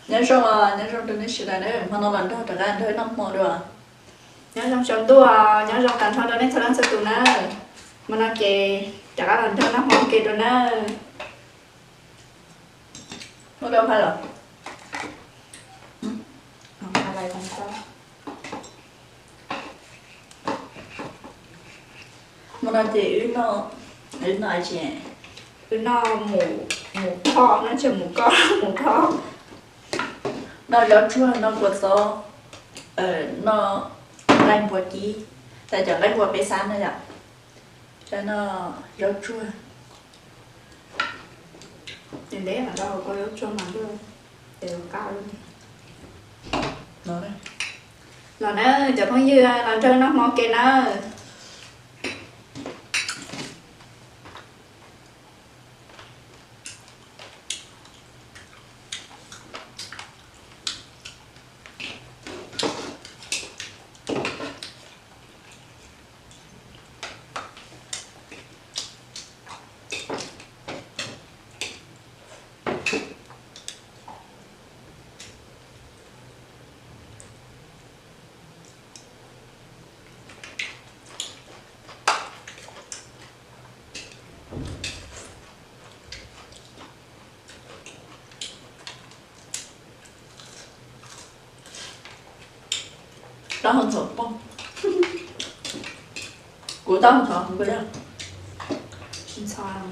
nhớ xong tôi nói sự là đấy mà nó lần đó trở ra thôi năm mùa được nhớ xong chọn tua nhớ xong cảnh thôi đó nên thôi đang sẽ tụ nữa mà nó kề trả cả lần thôi nó không kề rồi nữa nó đâu phải rồi không phải lại không sao mà nó chỉ nó nói chị nó mù kho nó chờ mù con mù kho nó gió chua nó vượt gió nó lạnh vượt chi tại chẳng lạnh vượt bê san nữa ạ cho nó gió chua nên đấy mà đâu có yếu cho mà luôn đều cao luôn nó đây là nó chả không như làm cho nó mò kê nó đó không sợ không của tao không sợ không có đâu xin sao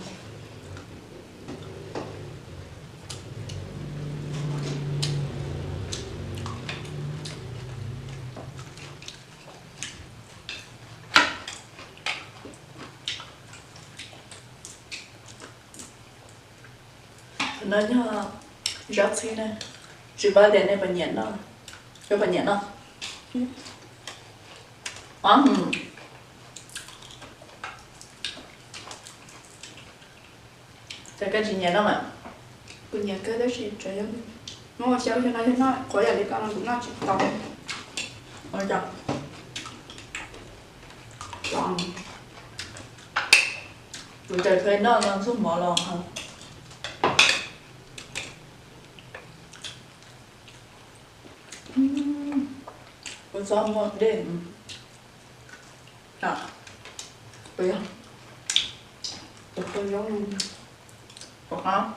nó nhớ gió xí này chỉ ba đèn này bà nhện đó cho bà nhện đó cái gì nhện đó mà của nhà cái đó chỉ trời ơi nó xéo cho nó có nhà đi con cũng nó chỉ to ôi trời còn buổi trời khơi nó xuống mỏ lò hả con gió một đêm à bây giờ được tôi giống có không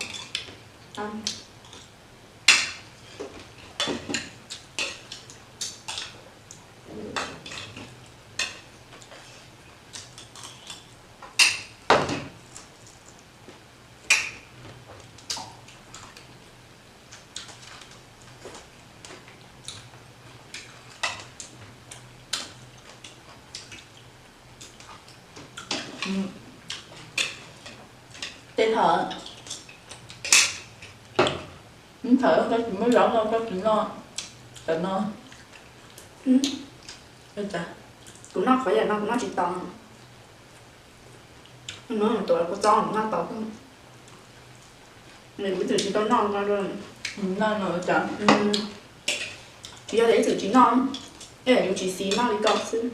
ăn tên thở thở có chuyện mới rõ đâu có chuyện lo chuyện lo được chưa của nó phải là nó chỉ to nó là tuổi của to nó to hơn này bây giờ chỉ to non ra rồi non rồi chả chỉ cho thấy thử chỉ non đây là chỉ xí nó đi cao xứ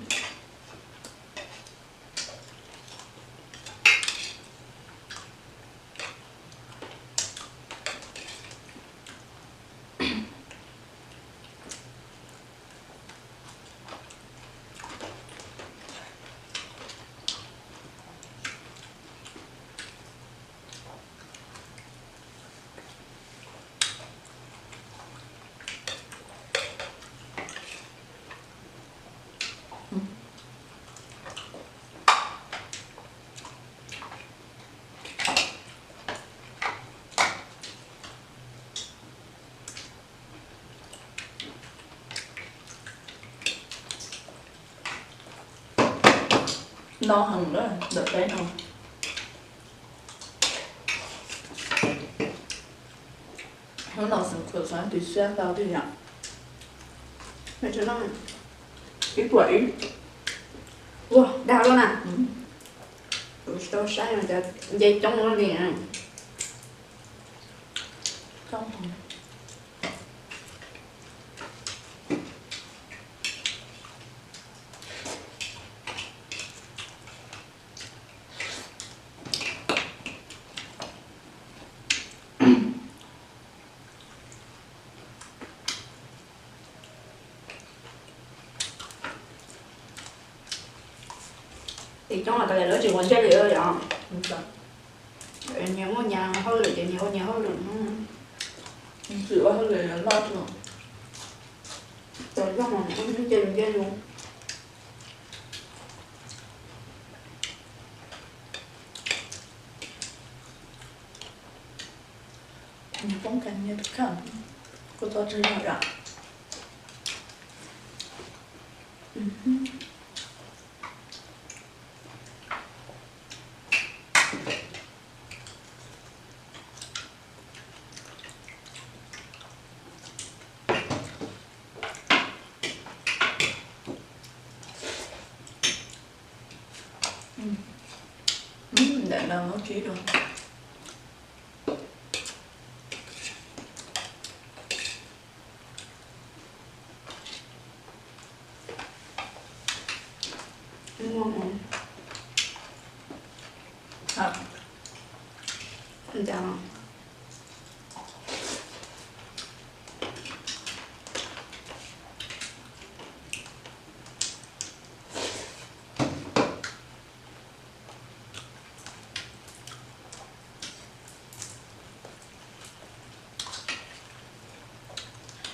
no hẳn đó được đấy không hôm nào sẵn cửa sáng thì xem tao thì nhỉ mẹ cho nó cái quẩy wow đau luôn à tôi sai rồi dây trong nó nè không thì trong là tại lỡ chỉ còn chơi lửa rồi ạ. 진짜. Nhà mua nhà hơi lửa, nhà hơi lửa. Rửa hơi là lo rồi. Rồi xong rồi em chơi luôn. Mình phong cảnh như tất cả. Cô cho chơi nào đó. Để nào nó chỉ được. Ngon không? À, Anh chào.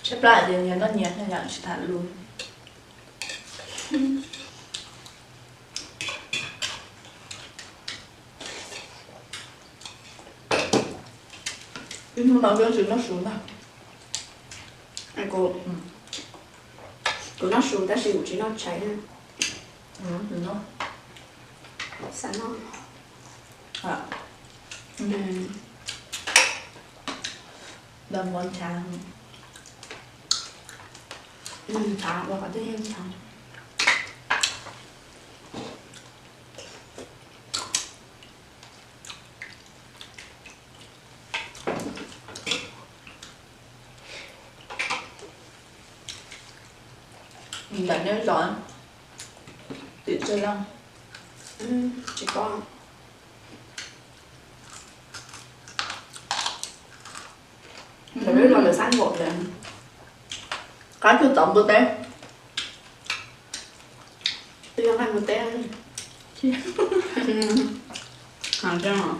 xếp lại thì nhà nó nhẹ hay là chỉ thả luôn. Nhưng mà nó sự nó xuống nào. Ai cô? Cô nó xuống ta xỉu chỉ nó cháy nè. Thì nó. Sẵn nó. À. Đâm món tráng. Thả vào cả tới em thả. Mình đánh nhớ giỏi. Tự chơi lắm. Chỉ có. Rồi biết rồi là xanh bột rồi. Cá chưa tẩm bữa té. Tôi không ăn một té nữa. Hả chứ hả?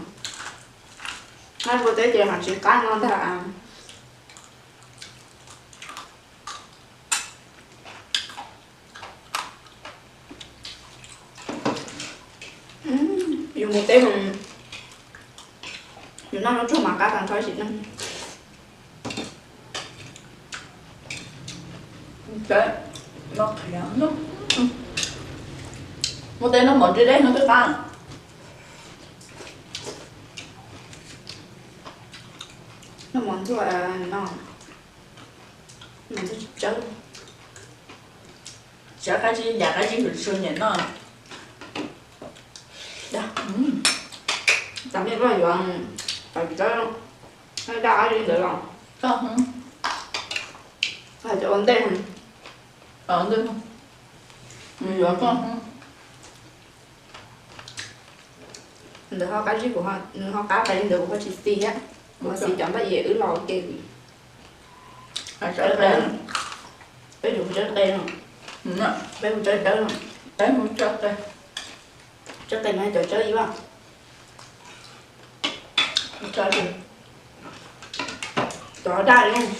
Hai bữa té chị hả chỉ cá ngon thế là dùng một té mình dùng nó chút mà cá càng thôi xịn lắm. Đấy. Nó khéo lắm. Một té nó mỏng trên đấy nó tới ăn. Nó món thôi là nó mình sẽ chớ. Chả cái gì, nhà cái gì phải sườn nhẹ nó. Đó. Tạm biệt các bạn. Phải chớ. Nó đã đi được rồi. Không. Phải cho ổn định. Ở đây không? Dạ con. Được ho cá gì của họ, ho cá tay được của chị xì á. Mà xì chọn bao giờ ứ lò kì. À trời ơi. Bé dùng chết tay luôn. Bé dùng chết tay luôn. Đấy muốn cho đây. Chết tay này chơi chơi gì không? Cho đi. Cho đai luôn.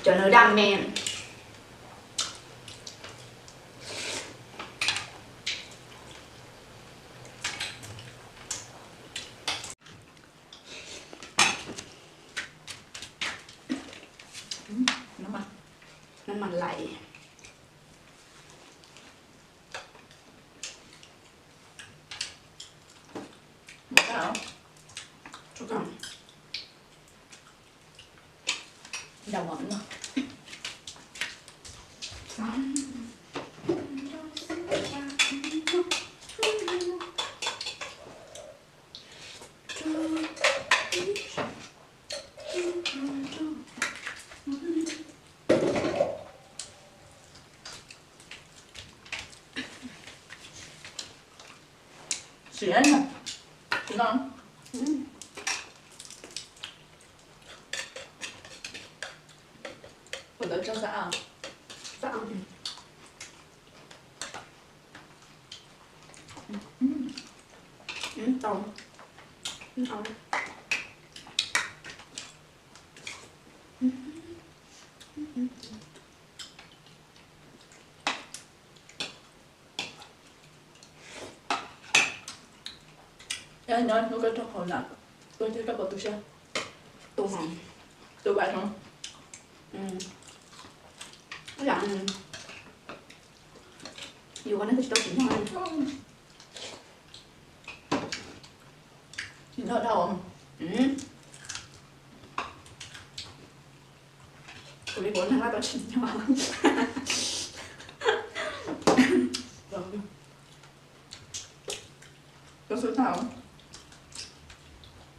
Cho nó đam mê. Nó mặn lại. Một cái không? Chút không? Đau ẩn mà. Xỉn nè. Ngon. Vừa đợi cho dạ. Dạ. Không. Không. Ja, nein, nur Kartoffeln. Und die Kartoffeln. Tủ hồng. Tụi bạn không? Nó dặn dù có nó thích đâu cũng thôi. Chị nói đâu không? 우리 뭘 하나도 진짜 Rồi. Có sữa thảo không?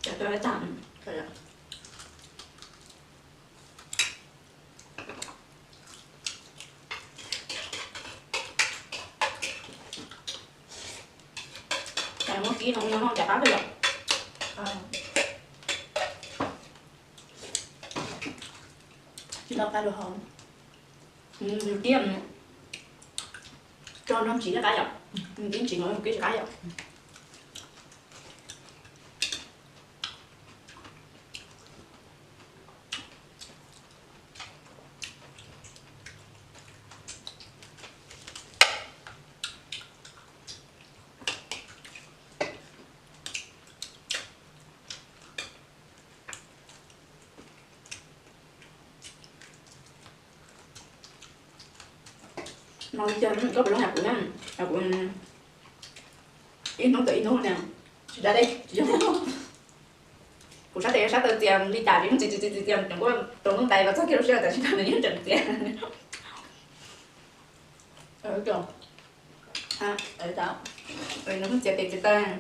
Để tôi tặng. Thôi ạ. Tại một ký nó không chả phá được. Chị nói cái được không? Điều tiêm cho nó chỉ là cái dọc. Tiếng chỉ nói một cái cái dọc. Nói chân có phải lúc nào cũng ăn, cũng in nó tự in nó nè, ra đây, cũng sát từ tiền đi trả đi tiền chẳng có trống tay và sát kia nó sẽ tại sao này chẳng tiền, Ở chồng. ha, Ở tao. rồi nó cũng chết tiền chết ta.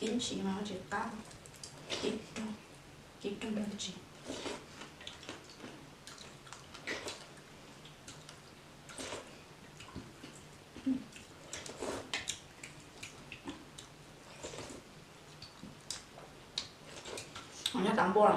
김치 넣어줄까? 김좀 넣어주지. 아니야, 안 보라.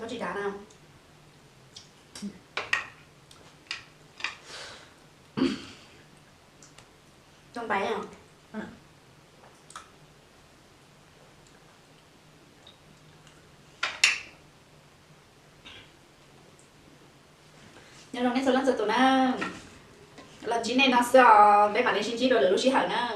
Có chị đá nào? Trong tay à? nhớ trong cái số lần sự tụ nè lần chín này nó sẽ bé bạn đi xin chỉ đồ được lúc chỉ hẳn nè